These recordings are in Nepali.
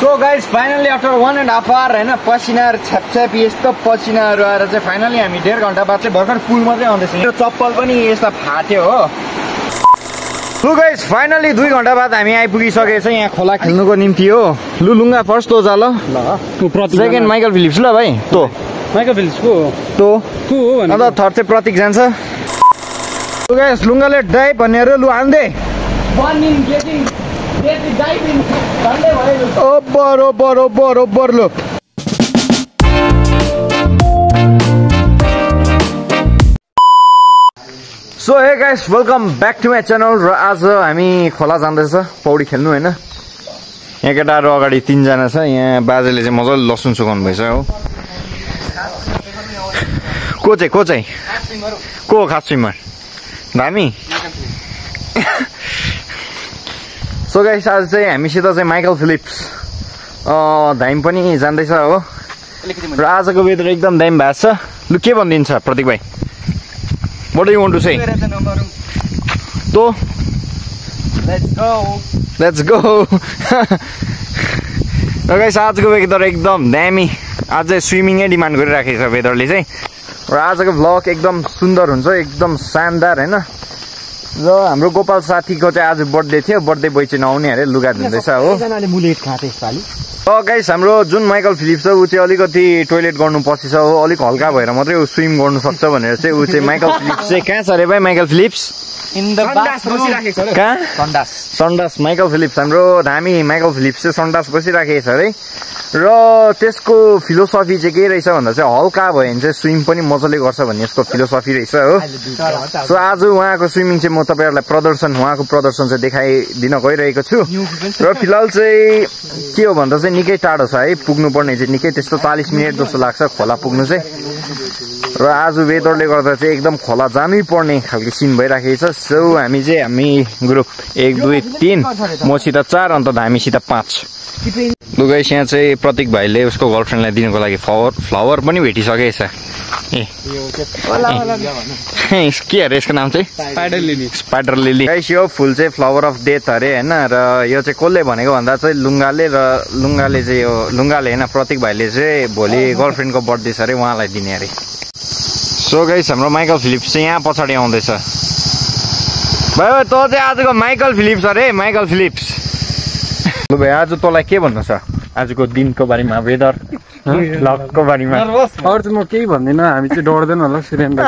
So guys finally after 1.5 hour हैन पसिनाहरु छ्यापछ्याप यस्तो पसिनाहरु आएर चाहिँ फाइनली हामी 1.5 घण्टा बाद चाहिँ भर्खर पुल मात्रै आउँदैछ यो चप्पल पनि यस्ता फाट्यो हो सो गाइस फाइनली 2 घण्टा बाद हामी आइपुगिसकेको छ यहाँ खोला खेल्नुको निम्ति हो लु लुङ्गा फर्स्ट तो जा ल सेकेन्ड माइकल फिलिप्स ल भाइ तो माइकल फिलिप्स को तो को हो अनि त थर्ड चाहिँ प्रतीक जान्छ सो गाइस लुङ्गाले डाइभ भनेर लु हान्दै बरोबर लो so hey guys welcome back to my channel र आज हामी खोला जाँदैछ पौडी खेल्नु हैन यहाँ केटाहरु अगाडि 3 जना छ यहाँ बाजेले चाहिँ मजाले लसुन सुकाउनु भइछ हो को चाहिँ को खास स्विमर धामी सो गाइस आज चाहिँ हामीसित चाहिँ माइकल फिलिप्स धाइम पनि जान्दैछ हो र आजको वेदर एकदम दामी भएको छ लु के भनिदिन्छ प्रतीक भाइ what do you want to say तो लेट्स गो र गाइस आजको वेदर एकदम दामी आज स्विमिङै डिमान्ड गरिराखेको छ वेदरले चाहिँ र आजको भ्लग एकदम सुन्दर हुन्छ एकदम शानदार हैन र हाम्रो गोपाल साथीको चाहिँ आज बर्थडे थियो बर्थडे बोय चाहिँ नआउने अरे लुगा धुँदैछ हो गाइस हाम्रो जुन माइकल फिलिप्स छ ऊ चाहिँ अलिकति टोइलेट गर्नु पछि छ हो अलिक हल्का भएर मात्रै ऊ स्विम गर्नु सक्छ भनेर चाहिँ ऊ चाहिँ माइकल फिलिप्स चाहिँ कहाँ छ अरे भाइ माइकल फिलिप्स सन्डास माइकल फिलिप्स हाम्रो धामी माइकल फिलिप्स चाहिँ सन्डास बसिराखेको छ अरे र त्यसको फिलोसफी चाहिँ के रहेछ भन्दा चाहिँ हल्का भयो भने चाहिँ स्विम पनि मजाले गर्छ भन्ने यसको फिलोसफी रहेछ हो सो आज उहाँको स्विमिङ चाहिँ म तपाईँहरूलाई उहाँको प्रदर्शन चाहिँ देखाइदिन गइरहेको छु र फिलहाल चाहिँ के हो भन्दा चाहिँ निकै टाढो छ है पुग्नु पर्ने चाहिँ निकै त्यस्तो 40 मिनट जस्तो लाग्छ खोला पुग्नु चाहिँ र आज वेदरले गर्दा चाहिँ एकदम खोला जानै पर्ने खालको सिन भइराखेको छ सो हामी ग्रुप 1 2 3 मसित 4 अन्त हामीसित 5 लु गाइस यहाँ चाहिँ प्रतीक भाइले उसको गर्लफ्रेन्डलाई दिनको लागि फ्लावर पनि भेटिसकेको छ के अरे यसको नाम चाहिँ स्पाइडर लिली गाइस यो फुल चाहिँ फ्लावर अफ डेथ अरे हैन र यो चाहिँ कसले भनेको भन्दा चाहिँ लुङ्गाले चाहिँ यो लुङ्गाले हैन प्रतीक भाइले चाहिँ भोलि गर्लफ्रेन्डको बर्थडे छ अरे उहाँलाई दिने अरे सो गाइस हाम्रो माइकल फिलिप्स चाहिँ यहाँ पछाडि आउँदैछ भाइ त चाहिँ आजको माइकल फिलिप्स अरे माइकल फिलिप्स लु भाइ आज तँलाई के भन्नु छ आजको दिनको बारेमा वेदर ब्लगको बारेमा अरू चाहिँ म केही भन्दिनँ हामी चाहिँ डर्दैन होला सुरेन्द्र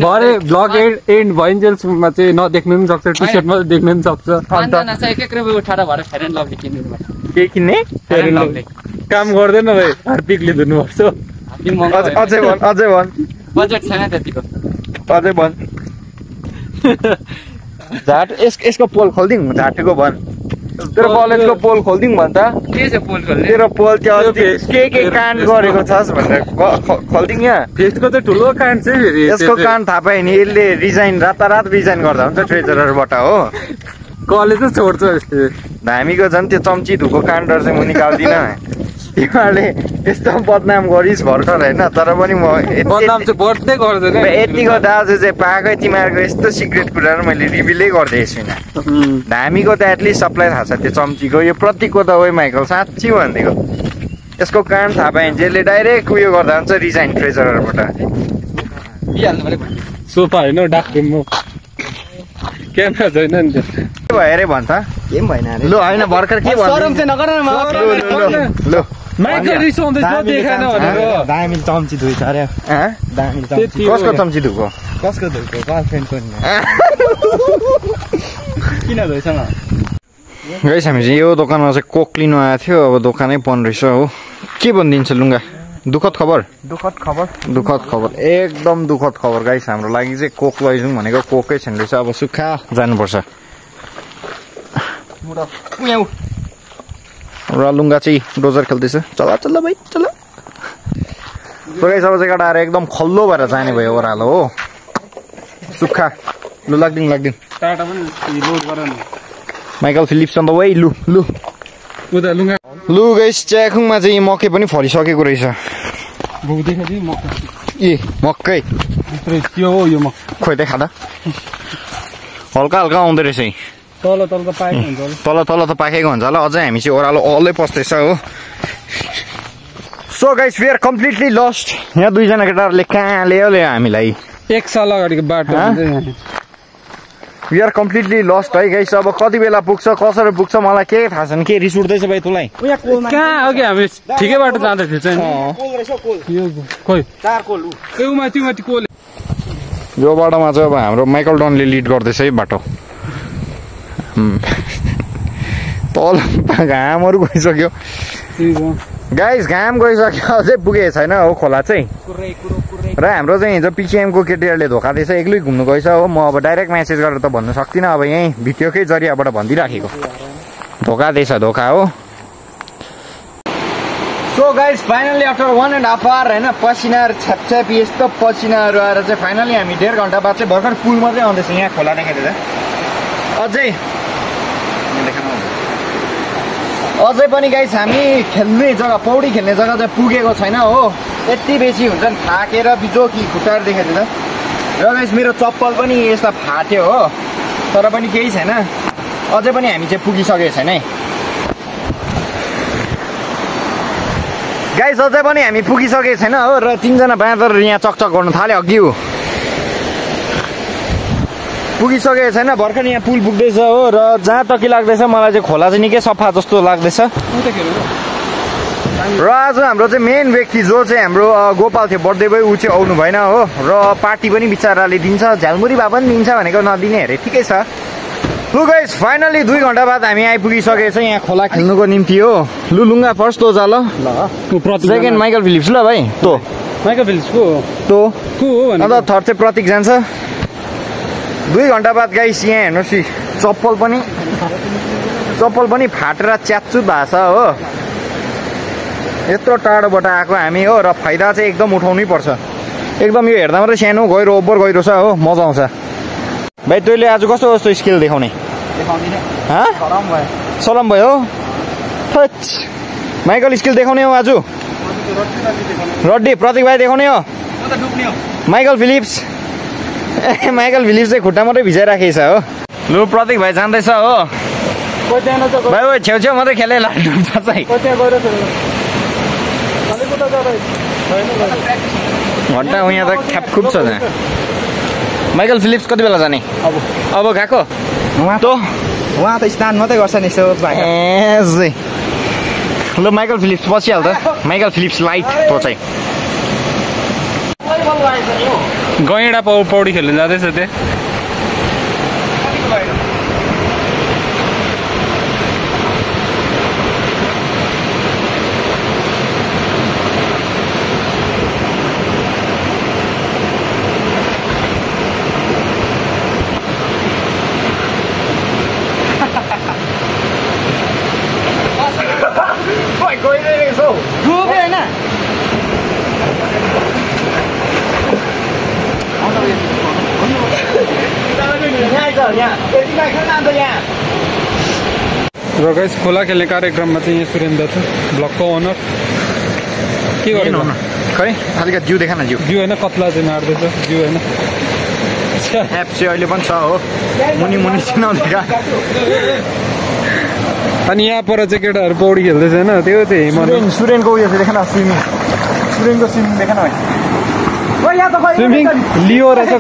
भरे ब्लग एन्ड भइन्जेलसम्म चाहिँ नदेख्नु पनि सक्छ टी सर्टमा देख्नु पनि सक्छ के किन्ने काम गर्दैन भाइ हार्पिकले धुनुपर्छ अझै भन बजेट छैन त्यतिको अझै भन झाट यसको पोल खोल्दिङ झाटेको भन तेरो कलेजको पोल खोल्दिङ भन्छ के छ पोल खोल्ने तेरो पोल त्यो के काण्ड गरेको छस् भनेर खोल्दिङ यहाँ फेस्टको त ठुलो काण्ड चाहिँ फेरि यसको काण्ड थाहा पायो नि यसले रिजाइन रातारात रिजाइन गर्दा हुन्छ ट्रेजररबाट हो कलेजै छोड्छ हामीको झन् त्यो चम्ची धुको काण्डहरू चाहिँ म निकाल्दिनँ तिमीहरूले यस्तो बदनाम गरिस् भर्खर होइन तर पनि म बदनाम चाहिँ बढ्दै गर्दैन यतिको दाजु चाहिँ पाएकै तिमीहरूको यस्तो सिक्रेट कुराहरू मैले रिभिलै गरिदिएको छुइनँ हामीको त एटलिस्ट सबलाई थाहा छ त्यो चम्चीको यो प्रतीकको त हो माइकल साँच्ची भनिदिएको यसको कान थाहा पायो भने जसले डाइरेक्ट उयो गर्दा हुन्छ रिजाइन ट्रेजररबाट सोफा होइन डार्क रुममा क्यामेरा छैन नि त्यो के भयो अरे भन्छ के पनि भएन अरे लु होइन भर्खर के भन्नु माइकल रिसाउँदैछ देखाएन भनेर दामी चम्ची धुइछ अरे कसको चम्ची धुको कसको धुको गर्लफ्रेन्डको नि किन धुइछ न गाइस हामी चाहिँ यो दोकानमा चाहिँ कोक लिनु आएको थियो अब दोकानै बन्द रहेछ हो के भनिदिन्छ लुङ्गा दुःखद खबर एकदम दुःखद खबर गाइस हाम्रो लागि चाहिँ कोक लैजाउँ भनेको कोकै छैन रहेछ अब सुक्खा जानुपर्छ र लुङ्गा चाहिँ डोजर खेल्दैछ चला भाइ चला सो गाइस अब चाहिँ केटाहरू एकदम खल्लो भएर जाने भयो ओह्रालो हो सुक्खा लु लाग्दिङ टाटा पनि लोड गर न Michael Phillips on the way लु गाइस च्याखुङमा चाहिँ मकै पनि फरिसकेको रहेछ मकै त्यो हो यो खोइ त खाँदा हल्का आउँदो रहेछ तल त पाएको हुन्छ होला। तल त पाकेको हुन्छ होला। अझै हामी चाहिँ ओह्रालो अल्लै पस्दैछ हो। So guys we are completely lost. यहाँ दुईजना केटाहरूले कहाँ ल्यायो हामीलाई। 1 साल अगाडिको बाटो वी आर कम्प्लिटली लस्ट है गाइस। अब कति बेला पुग्छ कसरी पुग्छ मलाई केही थाहा छैन। के रिस उठ्दैछ भाइ तँलाई? कहाँ अघि हामी ठिकै बाटो जाँदै थियो चाहिँ खोइ 4 कोल माथि कोल। यो बाटोमा चाहिँ अब हाम्रो माइकल डनले लिड गर्दैछ है बाटो। तल घामहरू गइसक्यो गाइस। घाम गइसक्यो अझै पुगेको छैन हो खोला चाहिँ। र हाम्रो चाहिँ हिजो पिसिएमको केटीहरूले धोका दिएछ। एक्लै घुम्नु गएछ हो। म अब डाइरेक्ट म्यासेज गरेर त भन्नु सक्दिनँ। अब यहीँ भिडियोकै जरियाबाट भनिदिइराखेको। धोका दिएछ धोका हो। So guys finally after 1.5 hour होइन पसिना छ्यापछ्याप यस्तो पसिनाहरू आएर चाहिँ फाइनली हामी 1.5 घन्टा बाद चाहिँ भर्खर पुल मात्रै आउँदैछ। यहाँ खोला देखाइदिँदा अझै पनि गाइस हामी खेल्ने जग्गा पौडी खेल्ने जग्गा चाहिँ पुगेको छैन हो। यति बेसी हुन्छ नि थाकेर बिजोकी खुट्टाहरू देखाइदिँदा। र गाइस मेरो चप्पल पनि यस्ता फाट्यो हो। तर पनि केही छैन। अझै पनि हामी चाहिँ पुगिसकेको छैन है गाइस। अझै पनि हामी पुगिसकेको छैन हो। र 3 जना बाँदर यहाँ चकचक गर्नु थाल्यो अघि हो। पुगिसकेको छैन। भर्खर यहाँ पुल पुग्दैछ हो। र जहाँ तक लाग्दैछ मलाई चाहिँ खोला चाहिँ निकै सफा जस्तो लाग्दैछ। र आज हाम्रो चाहिँ मेन व्यक्ति जो चाहिँ हाम्रो गोपाल थियो बर्थडे बोय ऊ चाहिँ आउनु भएन हो। र पार्टी पनि बिचराले दिन्छ। झ्यालमुरी भए पनि दिन्छ भनेको नदिने अरे। ठिकै छ। लु गाइस फाइनली 2 घन्टा बाद हामी आइपुगिसकेको छ यहाँ खोला खेल्नुको निम्ति हो। लु लुङ्गा फर्स्ट तो जा ल। सेकेन्ड माइकल फिलिप्स ल भाइ तो माइकल फिलिप्सको तो को हो भने अन्त थर्ड चाहिँ प्रतीक जान्छ। 2 घन्टा बाद गाइस यहाँ हेर्नुहोस् चप्पल पनि फाटेर च्याच्चुत भएको छ हो। यत्रो टाढोबाट आएको हामी हो। र फाइदा चाहिँ एकदम उठाउनै पर्छ। एकदम यो हेर्दा मात्रै सानो गहिरो ओभर गहिरो छ हो। मजा आउँछ। भाइ तैँले आज कस्तो कस्तो स्किल देखाउने? सलम भयो माइकल स्किल देखाउने हो आज। रड्डी प्रतीक भाइ देखाउने हो। माइकल फिलिप्स माइकल फिलिप्स चाहिँ खुट्टा मात्रै भिजाइराखेको छ हो। लु प्रतीक भाइ जान्दैछ हो। भाइ ओ छेउछेउ मात्रै खेले घन्टा यहाँ त ख्यापखुप छ त्यहाँ। माइकल फिलिप्स कति बेला जाने? अब गएको उहाँ त स्नान मात्रै गर्छ नि। ल माइकल फिलिप्स पसिहाल्छ। माइकल फिलिप्स लाइट तो चाहिँ गैँडा पौडी खेल्नु जाँदैछ त्यहाँ। र गाइस खोला खेल्ने कार्यक्रममा चाहिँ यहाँ सुरेन्द्र छ ब्लगको ओनर। के गर्नु खै अलिकति जिउ देखा न जिउ होइन कत्ला चाहिँ मार्दैछ जिउ होइन। एप चाहिँ अहिले पनि छ हो। मुनि चाहिँ नदेखा। अनि यहाँ पर चाहिँ केटाहरू पौडी खेल्दैछ होइन। त्यो चाहिँ सुरेनको उयो चाहिँ देखा न स्विमिङ। सुरेनको स्विमिङ देखा न भाइ। स्विमिङ लियो रहेछ।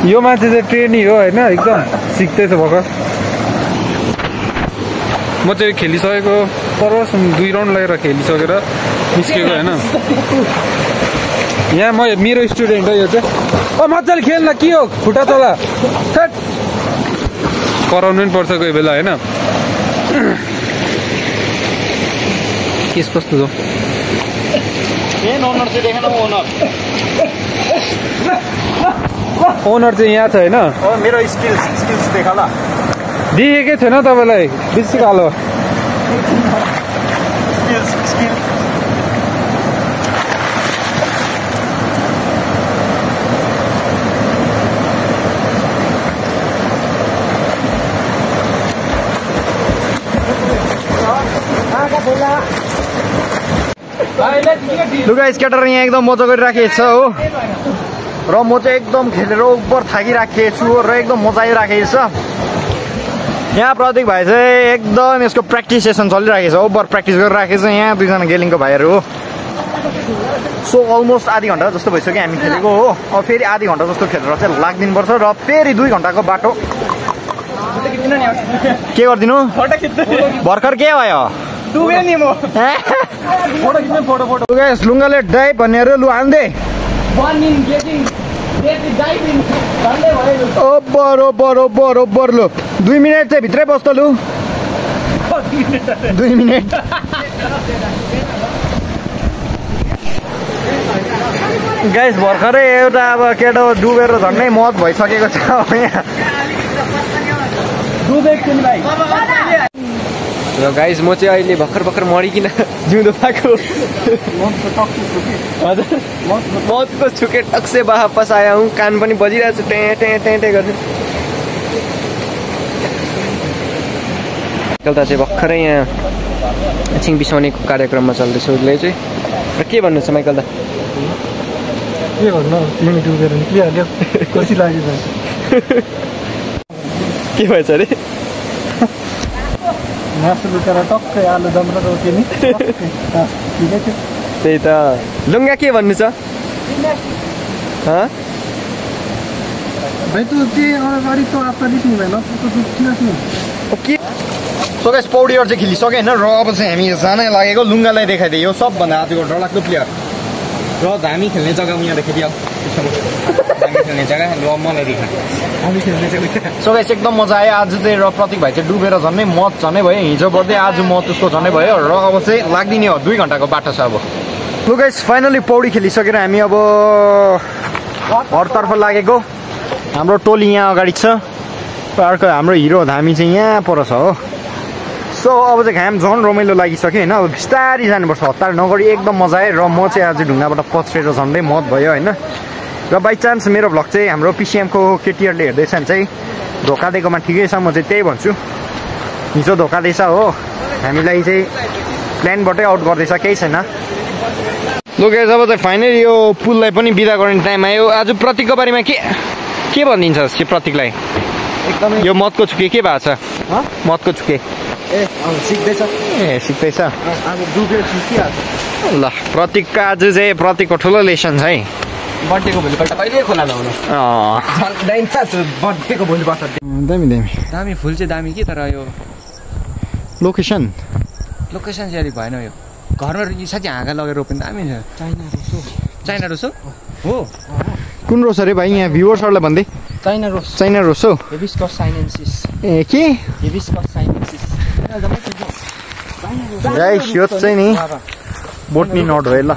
यो मान्छे चाहिँ ट्रेनी हो होइन। एकदम सिक्दैछ भर्खर। म चाहिँ खेलिसकेको तर 2 राउन्ड लगेर खेलिसकेर निस्केको होइन। यहाँ मेरो स्टुडेन्ट हो यो चाहिँ। मजाले खेल्न के हो खुट्टा चला कराउनु पनि पर्छ कोही बेला होइन। केस कस्तो छ? ओनर चाहिँ यहाँ छ होइन। मेरो स्किल्स देखा ल। देखेकै छैन तपाईँलाई बेसी कालो। लु गाइस केटार यहाँ एकदम मजा गरिराखेको छ हो। र म चाहिँ एकदम खेलेर ओभर थाकिराखेको छु र एकदम मजा आइराखेको छ। यहाँ प्रतीक भाइ चाहिँ एकदम यसको प्र्याक्टिस सेसन चलिरहेको छ, ओभर प्र्याक्टिस गरिराखेको छ। यहाँ दुईजना गेलिङको भाइहरू हो। सो अलमोस्ट आधी घन्टा जस्तो भइसक्यो हामी खेलेको हो। अब फेरि आधी घन्टा जस्तो खेलेर चाहिँ लाग्दिनुपर्छ र फेरि 2 घन्टाको बाटो के गरिदिनु भर्खर के भयो लुङ्गाले डाइभ भनेर लु हान्दे ओबर लु 2 मिनट चाहिँ भित्रै बस्छ लु 2 मिनट गाइस भर्खरै एउटा अब केटो डुबेर झन्डै मौत भइसकेको छ यहाँ र गाइस म चाहिँ अहिले भर्खर मरिकिन जिउँदो पाएको हजुर मौतको छुके टक्से वापस आया हूँ। कान पनि बजिरहेको छ टे गर्नु। माइकल चाहिँ भर्खरै यहाँ एकछिन बिसाउनेको कार्यक्रममा चल्दैछ उसले चाहिँ। र के भन्नु छ माइकल दा? के भन्नु तिमी डुबेर निक्लिहाल्यो कति लाग्यो के भएछ अरे? मासु लुटेर टक्कै आलुदम र रोटी नि ठिकै थियो। त्यही त लुङ्गा के भन्नु छ? भाइ तँ के अगाडि त आफ्टर दिस नि भएन ओके। सो गाइस पौडीहरू चाहिँ खेलिसक्यो होइन। र अब चाहिँ हामी जानै लागेको लुङ्गालाई देखाइदियो यो सबभन्दा आजको डरलाग्दो प्लेयर र हामी खेल्ने जग्गा यहाँ देखाइदियो हामी खेल्ने जग्गा र मलाई देखा हामी खेल्ने जग्गा। सो गाइस एकदम मजा आयो आज चाहिँ। र प्रतीक भाइ चाहिँ डुबेर झन्नै मत झनै भयो। हिजो बढ्दै आज म त्यसको झनै भयो र अब चाहिँ लाग्दिने हो 2 घन्टाको बाटो छ अब। सो गाइस फाइनली पौडी खेलिसकेर हामी अब घरतर्फ लागेको। हाम्रो टोली यहाँ अगाडि छ। अर्को हाम्रो हिरो धामी चाहिँ यहाँ पर छ हो। सो अब चाहिँ घाम झन् रमाइलो लागिसक्यो होइन। अब बिस्तारै जानुपर्छ हतार नगरी एकदम मजा आयो। र म चाहिँ आज ढुङ्गाबाट पछ्रेर झन्डै मत भयो होइन। र बाई चान्स मेरो भ्लग चाहिँ हाम्रो पिसिएमको केटीहरूले हेर्दैछ भने चाहिँ धोका दिएकोमा ठिकै छ। म चाहिँ त्यही भन्छु हिजो धोका दिएछ हो। हामीलाई चाहिँ प्लानबाटै आउट गर्दैछ केही छैन। लोके जब चाहिँ फाइनली यो पुललाई पनि बिदा गर्ने टाइम आयो। आज प्रतीकको बारेमा के भनिदिन्छ कि प्रतीकलाई एकदमै यो मतको छुके के भएको छ? मतको छुके सिक्दैछ ल। प्रतीकको आज चाहिँ प्रतीकको ठुलो लेसन छ है। बर्थडेको भोलिपल्ट कहिले खोला लाउनु बर्थडेको भोलिपल्ट दामी फुल चाहिँ दामी कि तर यो लोकेसन चाहिँ अलिक भएन। यो घरमा साथी हाँगा लगेर रोप्नु दामी छ। चाइना रोसो हो कुन रोस अरे भाइ? यहाँ भ्युवर्सहरूलाई भन्दै चाइना रोस हो। हिबिस्कस साइनेन्सिस ए के हिबिस्कस साइनेन्सिस गाइस यो चाहिँ नि बोटनी नट हो ल।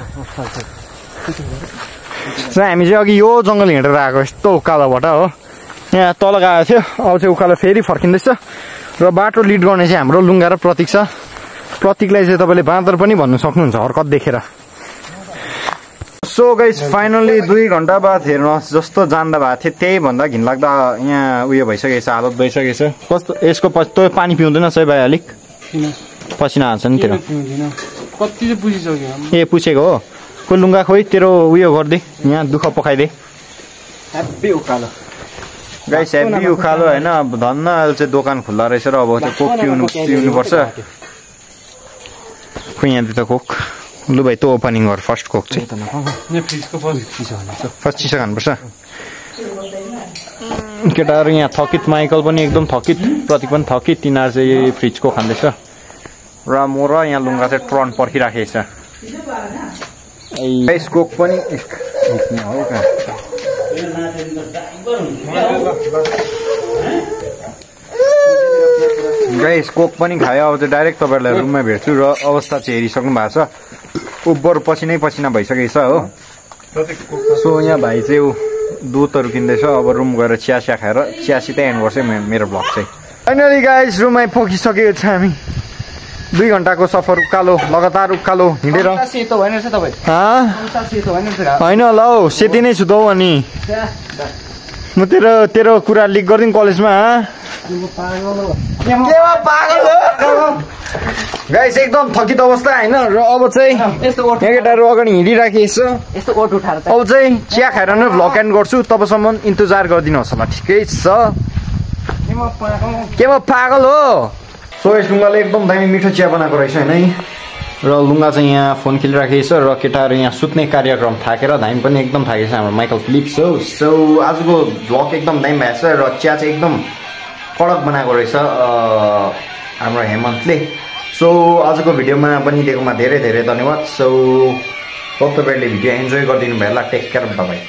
हामी चाहिँ अघि यो जङ्गल हिँडेर आएको यस्तो उकालोबाट हो। यहाँ तल गएको थियो अब चाहिँ उकालो फेरि फर्किँदैछ। र बाटो लिड गर्ने चाहिँ हाम्रो लुङ्गा र प्रतीक छ। प्रतीकलाई चाहिँ तपाईँले बाँदर पनि भन्नु सक्नुहुन्छ हरकत देखेर। सो गाइस फाइनली 2 घन्टा बाद हेर्नुहोस् जस्तो जान्दा भएको थियो त्यही भन्दा घिनलाग्दा यहाँ उयो भइसकेको छ हालत भइसकेको छ। कस्तो यसको पछि तँ पानी पिउँदैन सही भाइ अलिक पसिना हाल्छ नि तेरो कति चाहिँ पुगिसक्यो। ए पुछेको हो कोही लुङ्गा खोइ तेरो उयो गरिदे यहाँ दुःख पखाइदे। ह्याप्पी उकालो गाइस ह्याप्पी उकालो होइन। धन्न अहिले चाहिँ दोकान खुल्ला रहेछ र अब चाहिँ कोक पिउनुपर्छ। खोइ यहाँ दुईवटा कोक लु भाइ तँ ओपनिङ गर फर्स्ट कोक चाहिँ। फर्स्ट चिसो खानुपर्छ। केटाहरू यहाँ थकित माइकल पनि एकदम थकित प्रतीक पनि थकित तिनीहरू चाहिँ फ्रिजको खाँदैछ र म र यहाँ लुङ्गा चाहिँ टर्न पर्खिराखेको छ। गाइस कोक पनि गाइस कोक पनि खायो। अब चाहिँ डाइरेक्ट तपाईँहरूलाई रुममा भेट्छु र अवस्था चाहिँ हेरिसक्नु भएको छ। उब्बर पसिनै पसिना भइसकेको छ हो। सो यहाँ भाइ चाहिँ दुधहरू किन्दैछ। अब रुम गएर चिया खाएर चियासितै एन्ड गर्छ मेरो भ्लग चाहिँ। फाइनली गाइस रुम आइपुगिसकेको छ हामी। 2 घन्टाको सफर उकालो लगातार उकालो हिँडेर होइन ल सेती नै छु त हौ। अनि म तेरो कुरा लिक गरिदिउँ कलेजमा। गाइस एकदम थकित अवस्था होइन र अब चाहिँ यहाँ केटाहरू अगाडि हिँडिराखेको छ यस्तो ओठ उठाएर अब चाहिँ चिया खाएर नै भ्लग एन्ड गर्छु तबसम्म इन्तजार गरिदिनुहोस् होला ठिकै छ केमा पागल हो सो यस लुङ्गाले एकदम दामी मिठो चिया बनाएको रहेछ होइन र लुङ्गा चाहिँ यहाँ फोन खेलिराखेको छ र केटाहरू यहाँ सुत्ने कार्यक्रम थाकेर धामी पनि एकदम थाकेको छ हाम्रो माइकल फिलिप्स हो सो आजको भ्लग एकदम दामी भएको छ र चिया चाहिँ एकदम कडक बनाएको रहेछ हाम्रो हेमन्तले सो आजको भिडियोमा पनि दिएकोमा धेरै धेरै धन्यवाद सो होप तपाईँहरूले भिडियो इन्जोय गरिदिनु भयो होला टेक केयर बाइ